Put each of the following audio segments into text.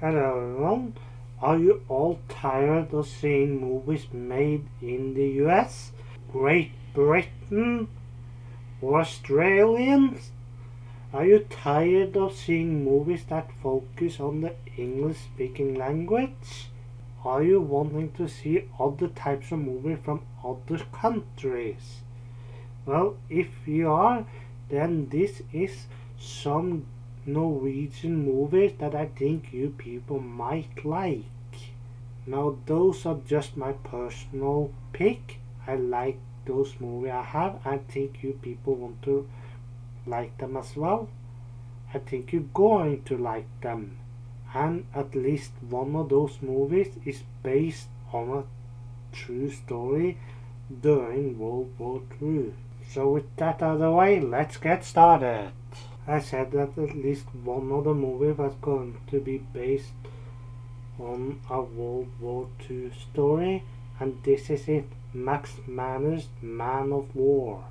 Hello everyone. Are you all tired of seeing movies made in the US, Great Britain, or Australians? Are you tired of seeing movies that focus on the English speaking language? Are you wanting to see other types of movies from other countries? Well, if you are, then this is some Norwegian movies that I think you people might like. Now, those are just my personal pick. I like those movies I have. I think you people want to like them as well. I think you're going to like them. And at least one of those movies is based on a true story during World War II. So with that out of the way, let's get started. I said that at least one of the movies was going to be based on a World War II story, and this is it, Max Manner's Man of War.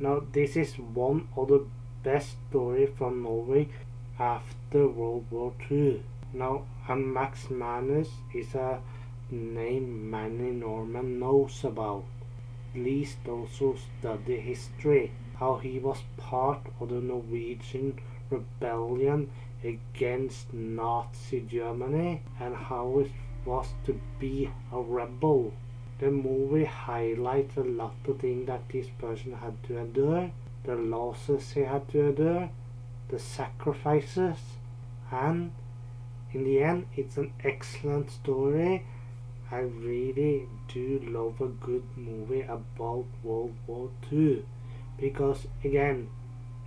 Now this is one of the best stories from Norway after World War II. Now, and Max Manus is a name many Norman knows about. At least also study history, how he was part of the Norwegian rebellion against Nazi Germany and how it was to be a rebel. The movie highlights a lot of things that this person had to endure, the losses he had to endure, the sacrifices, and in the end it's an excellent story. I really do love a good movie about World War II because again,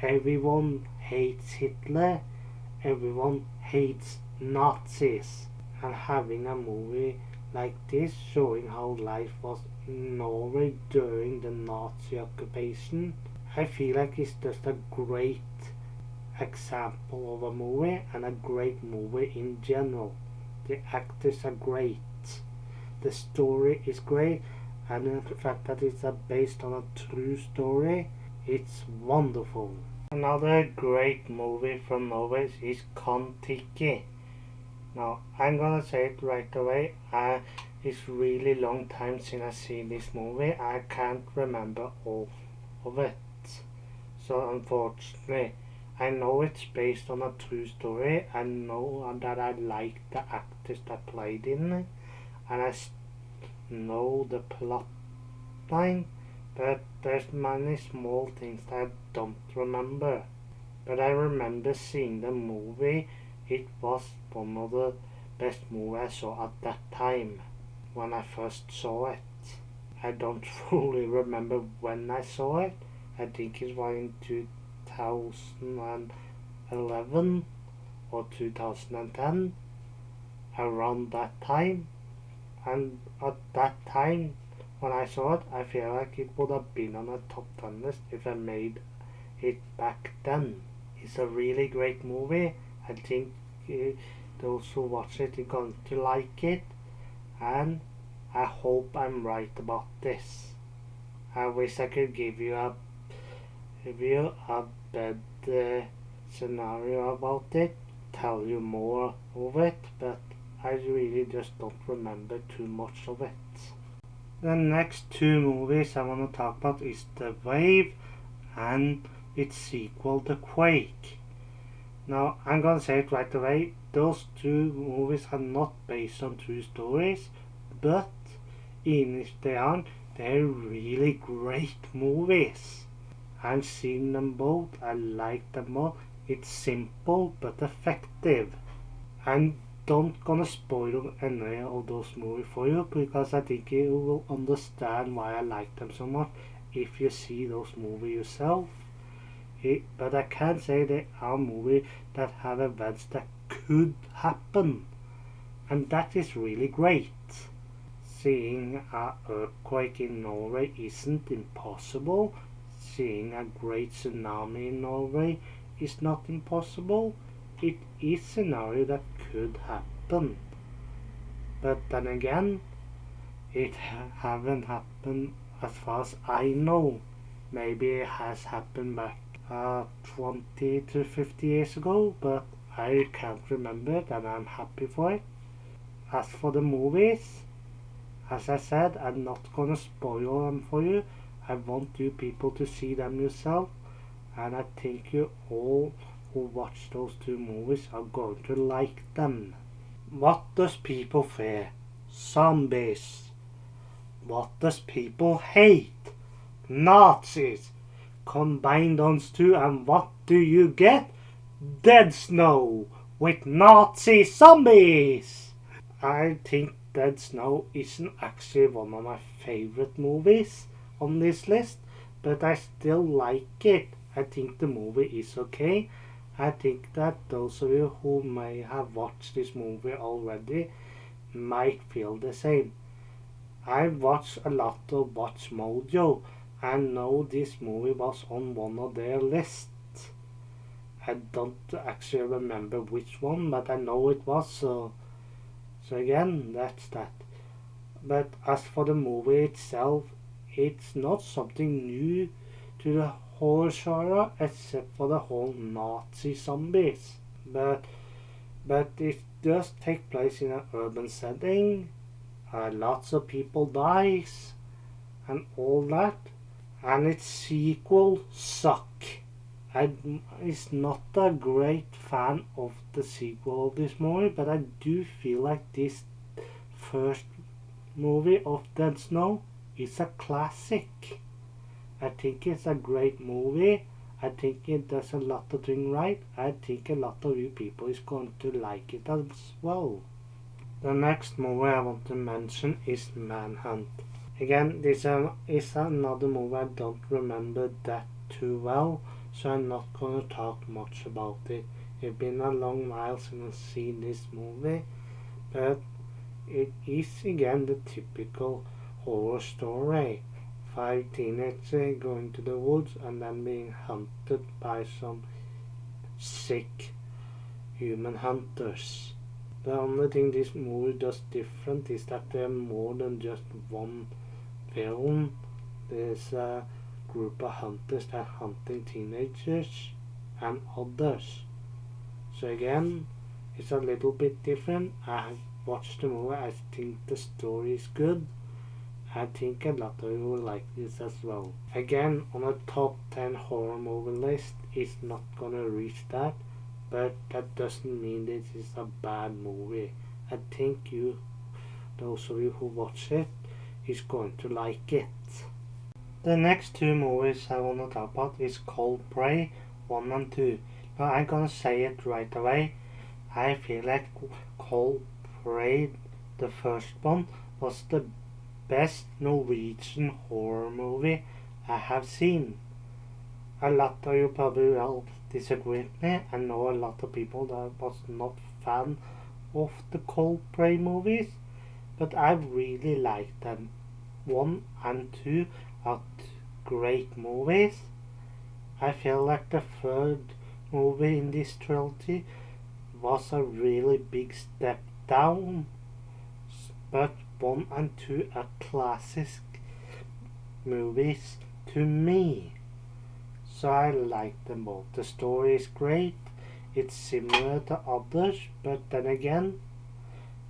everyone hates Hitler, everyone hates Nazis, and having a movie like this showing how life was in Norway during the Nazi occupation, I feel like it's just a great example of a movie and a great movie in general. The actors are great. The story is great, and the fact that it's based on a true story, it's wonderful. Another great movie from Norway is Contagion. Now, I'm gonna say it right away. It's really long time since I've seen this movie. I can't remember all of it. So unfortunately, I know it's based on a true story. I know that I like the actors that played in it, and I know the plot line, but there's many small things that I don't remember. But I remember seeing the movie. It was one of the best movies I saw at that time when I first saw it. I don't fully remember when I saw it. I think it was in 2011 or 2010, around that time. And at that time, when I saw it, I feel like it would have been on a top 10 list if I made it back then. It's a really great movie. I think those who watch it are going to like it, and I hope I'm right about this. I wish I could give you a better scenario about it, tell you more of it, but I really just don't remember too much of it. The next two movies I want to talk about is The Wave and its sequel, The Quake. Now, I'm gonna say it right away, those two movies are not based on true stories, but even if they aren't, they're really great movies. I've seen them both, I like them both. It's simple but effective. I'm don't gonna spoil any of those movies for you because I think you will understand why I like them so much if you see those movies yourself. But I can say they are movies that have events that could happen, and that is really great. Seeing an earthquake in Norway isn't impossible. Seeing a great tsunami in Norway is not impossible. It is a scenario that could happen. But then again, it haven't happened as far as I know. Maybe it has happened back 20 to 50 years ago, but I can't remember it and I'm happy for it. As for the movies, as I said, I'm not gonna spoil them for you. I want you people to see them yourself, and I think you all who watch those two movies are going to like them. What does people fear? Zombies. What does people hate? Nazis. Combine those two and what do you get? Dead Snow with Nazi zombies. I think Dead Snow isn't actually one of my favorite movies on this list, but I still like it. I think the movie is okay. I think that those of you who may have watched this movie already might feel the same. I watched a lot of Watch Mojo and know this movie was on one of their lists. I don't actually remember which one, but I know it was, so again, that's that. But as for the movie itself, it's not something new to the horror genre, except for the whole Nazi zombies. But it does take place in an urban setting. Lots of people dies and all that. And its sequel suck. I is not a great fan of the sequel of this movie, but I do feel like this first movie of Dead Snow is a classic. I think it's a great movie. I think it does a lot of things right. I think a lot of you people is going to like it as well. The next movie I want to mention is Manhunt. Again, this is another movie I don't remember that too well, so I'm not going to talk much about it. It's been a long while since I've seen this movie, but it is again the typical horror story. 5 teenagers going to the woods and then being hunted by some sick human hunters. The only thing this movie does different is that there are more than just one film. There's a group of hunters that are hunting teenagers and others. So again, it's a little bit different. I watched the movie. I think the story is good. I think a lot of you will like this as well. Again, on a top 10 horror movie list, it's not gonna reach that, but that doesn't mean this is a bad movie. I think those of you who watch it, is going to like it. The next two movies I want to talk about is Coldplay 1 and 2. Now I'm gonna say it right away. I feel like Coldplay, the first one, was the best Norwegian horror movie I have seen. A lot of you probably will disagree with me. I know a lot of people that was not fan of the Coldplay movies, but I really like them. 1 and 2 are great movies. I feel like the third movie in this trilogy was a really big step down, but 1 and 2 are classic movies to me. So I like them both. The story is great. It's similar to others, but then again,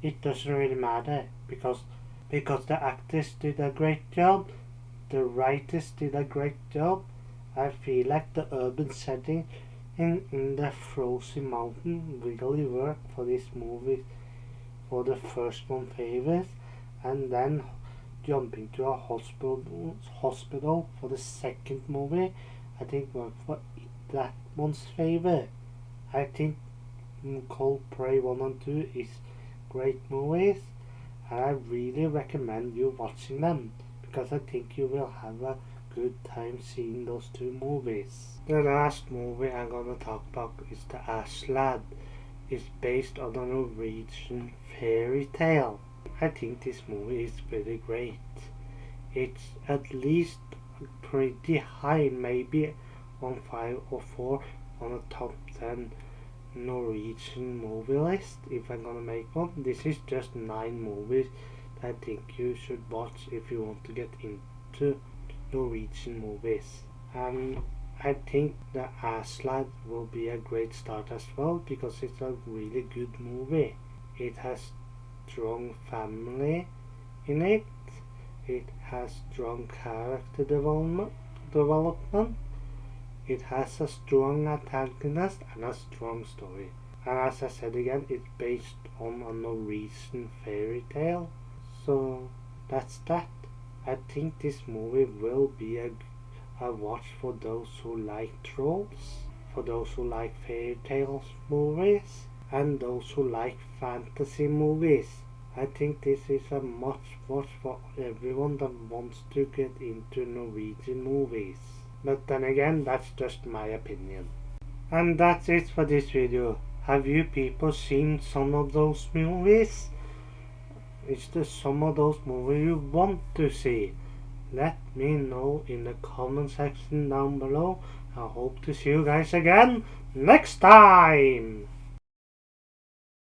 it doesn't really matter because the actors did a great job, the writers did a great job. I feel like the urban setting in the frozen mountain really worked for this movie, for the first one favors, and then jumping to a hospital for the second movie, I think worked for that one's favor. I think Coldplay 1 and 2 is great movies, and I really recommend you watching them because I think you will have a good time seeing those two movies. The last movie I'm gonna talk about is the Ashlab. It's based on a Norwegian fairy tale. I think this movie is pretty great. It's at least pretty high, maybe on 5 or 4 on a top 10 Norwegian movie list if I'm gonna make one. This is just 9 movies that I think you should watch if you want to get into Norwegian movies. I think the Ashlab will be a great start as well, because it's a really good movie. It has strong family in it. It has strong character development. It has a strong antagonist and a strong story. And as I said again, it's based on a Norwegian fairy tale. So that's that. I think this movie will be a watch for those who like trolls, for those who like fairy tales movies, and those who like fantasy movies. I think this is a must watch for everyone that wants to get into Norwegian movies. But then again, that's just my opinion. And that's it for this video. Have you people seen some of those movies? Is there some of those movies you want to see? Let me know in the comment section down below. I hope to see you guys again next time.